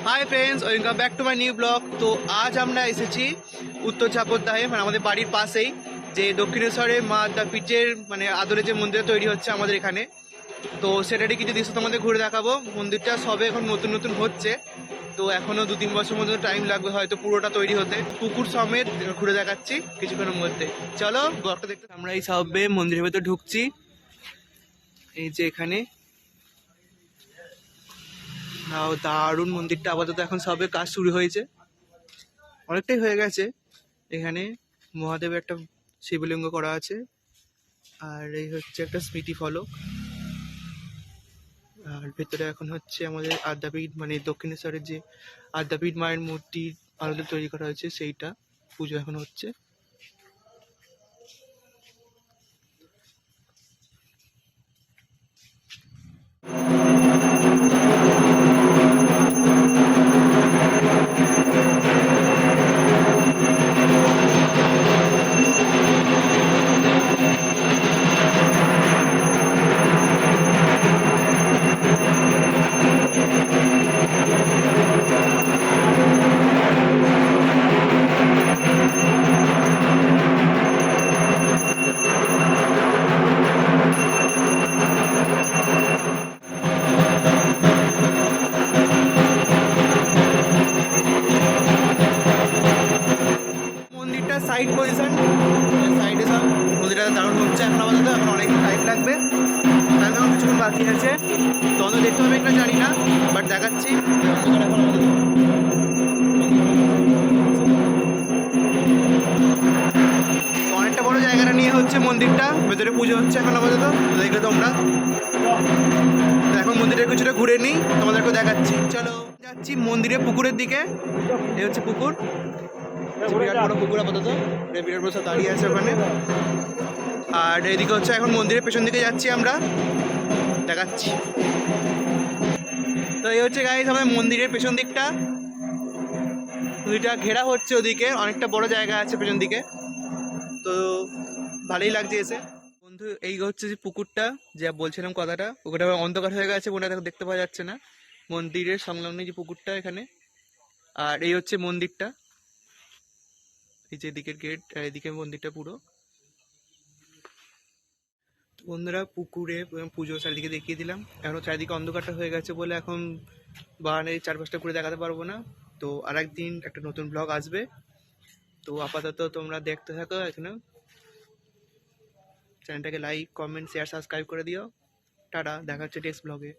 Hi friends, welcome back to my new blog. তো আজ আমরা এসেছি উত্তর চাপরদাহে, মানে আমাদের বাড়ির পাশেই যে দক্ষিণেশ্বরে মা তারাপীঠের মানে আদলে যে মন্দির তৈরি হচ্ছে আমাদের এখানে। তো সেটারই কিছু দৃশ্য তোমাদের ঘুরে দেখাবো। মন্দিরটা সবে এখন নতুন নতুন হচ্ছে, তো এখনো 2-3 বছর মতো টাইম লাগবে হয়তো পুরোটা তৈরি হতে। পুকুর সমেত ঘুরে দেখাচ্ছি কিছুক্ষণের মধ্যে। চলো ব্লগটা দেখতে। আমরা এই সবে মন্দিরের ভেতর ঢুকছি। এই যে এখানে দারুণ মন্দিরটা, আপাতত এখন সবে কাজ শুরু হয়েছে, অনেকটাই হয়ে গেছে। এখানে মহাদেবের একটা শিবলিঙ্গ করা আছে, আর এই হচ্ছে একটা স্মৃতি ফলক। আর ভেতরে এখন হচ্ছে আমাদের আদ্যাপীঠ, মানে দক্ষিণেশ্বরের যে আদ্যাপীঠ মায়ের মূর্তির আদলে তৈরি করা হয়েছে সেইটা পুজো এখন হচ্ছে। মন্দিরটা সাইড পজিশন, সাইডে সব মন্দিরটা দারুণ হচ্ছে এখন আপাতত। এখন অনেক টাইম লাগবে, টাইম এখন কিছুক্ষণ বাকি আছে। তখন দেখতে হবে একটা জানি না, বাট দেখাচ্ছি। অনেকটা বড় জায়গাটা নিয়ে হচ্ছে মন্দিরটা, ভেতরে পুজো হচ্ছে এখন আপাতত। দেখবে তোমরা, এখন মন্দিরের কিছুটা ঘুরে নিই, তোমাদেরকে দেখাচ্ছি। চলো যাচ্ছি মন্দিরের পুকুরের দিকে। এই হচ্ছে পুকুর, বিরাট বড় পুকুর আপাতত, বিরাট বড় সব দাঁড়িয়ে আছে ওখানে। আর এদিকে হচ্ছে এখন মন্দিরের পেছন দিকে যাচ্ছি আমরা, দেখাচ্ছি। তো এই হচ্ছে গাইস আমাদের মন্দিরের পেছন দিকটা, দুইটা ঘেরা হচ্ছে, ওদিকে অনেকটা বড় জায়গা আছে পেছন দিকে। তো ভালোই লাগছে এসে। বন্ধু, এই হচ্ছে যে পুকুরটা, যা বলছিলাম কথাটা, পুকুরটা অন্ধকার হয়ে গেছে, বোনটা দেখতে পাওয়া যাচ্ছে না। মন্দিরের সংলগ্ন যে পুকুরটা এখানে, আর এই হচ্ছে মন্দিরটা, এই যে এদিকের গেট, আর এদিকে মন্দিরটা পুরো। বন্ধুরা পুকুরে পুজো চারিদিকে দেখিয়ে দিলাম। এখনও চারিদিকে অন্ধকারটা হয়ে গেছে বলে এখন বাগানের চারপাশটা ঘুরে দেখাতে পারবো না। তো আরেকদিন একটা নতুন ব্লগ আসবে। তো আপাতত তোমরা দেখতে থাকো এখানে, চ্যানেলটাকে লাইক, কমেন্ট, শেয়ার, সাবস্ক্রাইব করে দিও। টাটা, দেখা হচ্ছে নেক্সট ব্লগে।